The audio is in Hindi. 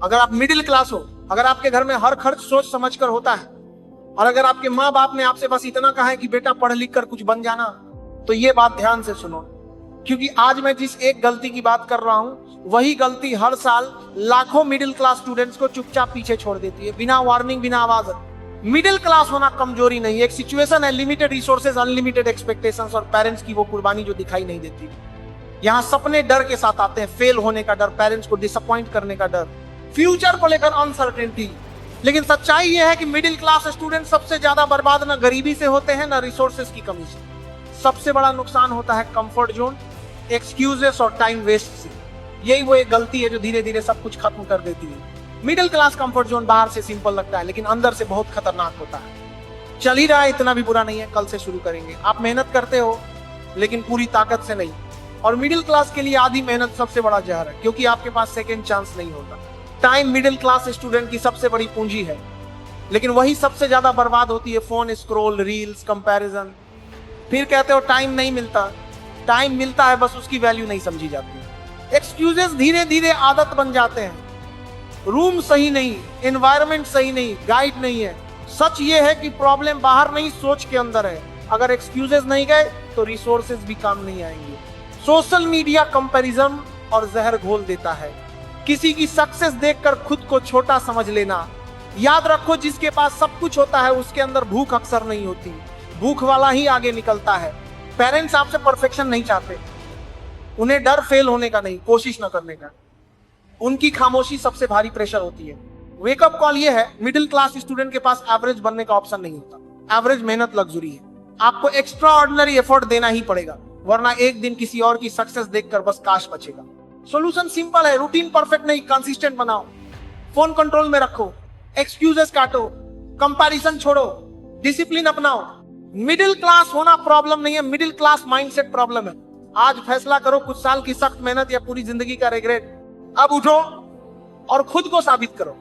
अगर आप मिडिल क्लास हो, अगर आपके घर में हर खर्च सोच समझ कर होता है, और अगर आपके माँ बाप ने आपसे बस इतना कहा है कि बेटा पढ़ लिख कर कुछ बन जाना, तो ये बात ध्यान से सुनो, क्योंकि आज मैं जिस एक गलती की बात कर रहा हूं, वही गलती हर साल लाखों मिडिल क्लास स्टूडेंट्स को चुपचाप पीछे छोड़ देती है, बिना वार्निंग, बिना आवाज। मिडिल क्लास होना कमजोरी नहीं, एक सिचुएशन है, लिमिटेड रिसोर्सेज, अनलिमिटेड एक्सपेक्टेशंस और पेरेंट्स की वो कुर्बानी जो दिखाई नहीं देती। यहाँ सपने डर के साथ आते हैं, फेल होने का डर, पेरेंट्स को डिसअपॉइंट करने का डर, फ्यूचर को लेकर अनसर्टेनिटी। लेकिन सच्चाई यह है कि मिडिल क्लास स्टूडेंट सबसे ज्यादा बर्बाद ना गरीबी से होते हैं, ना रिसोर्सेज की कमी से। सबसे बड़ा नुकसान होता है कंफर्ट जोन, एक्सक्यूजेस और टाइम वेस्ट से। यही वो एक गलती है जो धीरे धीरे सब कुछ खत्म कर देती है। मिडिल क्लास कंफर्ट जोन बाहर से सिंपल लगता है, लेकिन अंदर से बहुत खतरनाक होता है। चल ही रहा है, इतना भी बुरा नहीं है, कल से शुरू करेंगे। आप मेहनत करते हो, लेकिन पूरी ताकत से नहीं। और मिडिल क्लास के लिए आधी मेहनत सबसे बड़ा जहर है, क्योंकि आपके पास सेकेंड चांस नहीं होता। टाइम मिडिल क्लास स्टूडेंट की सबसे बड़ी पूंजी है, लेकिन वही सबसे ज्यादा बर्बाद होती है। Phone scroll, reels, comparison. फिर कहते हो टाइम नहीं मिलता। टाइम मिलता है, बस उसकी वैल्यू नहीं समझी जाती। एक्सक्यूजेस धीरे धीरे आदत बन जाते हैं। रूम सही नहीं, एनवायरनमेंट सही नहीं, गाइड नहीं है। सच ये है कि प्रॉब्लम बाहर नहीं, सोच के अंदर है। अगर एक्सक्यूजेस नहीं गए तो रिसोर्सेज भी काम नहीं आएंगे। सोशल मीडिया कंपैरिजन और जहर घोल देता है। किसी की सक्सेस देखकर खुद को छोटा समझ लेना। याद रखो, जिसके पास सब कुछ होता है उसके अंदर भूख अक्सर नहीं होती। भूख वाला ही आगे निकलता है। पेरेंट्स आपसे परफेक्शन नहीं चाहते, उन्हें डर फेल होने का नहीं, कोशिश न करने का। उनकी खामोशी सबसे भारी प्रेशर होती है। वेकअप कॉल ये है, मिडिल क्लास स्टूडेंट के पास एवरेज बनने का ऑप्शन नहीं होता। एवरेज मेहनत लग्जरी है। आपको एक्स्ट्रा ऑर्डिनरी एफर्ट देना ही पड़ेगा, वरना एक दिन किसी और की सक्सेस देखकर बस काश बचेगा। सॉल्यूशन सिंपल है, रूटीन परफेक्ट नहीं, कंसिस्टेंट बनाओ। फोन कंट्रोल में रखो, एक्सक्यूजेस काटो, कंपैरिजन छोड़ो, डिसिप्लिन अपनाओ। मिडिल क्लास होना प्रॉब्लम नहीं है, मिडिल क्लास माइंडसेट प्रॉब्लम है। आज फैसला करो, कुछ साल की सख्त मेहनत या पूरी जिंदगी का रिग्रेट। अब उठो और खुद को साबित करो।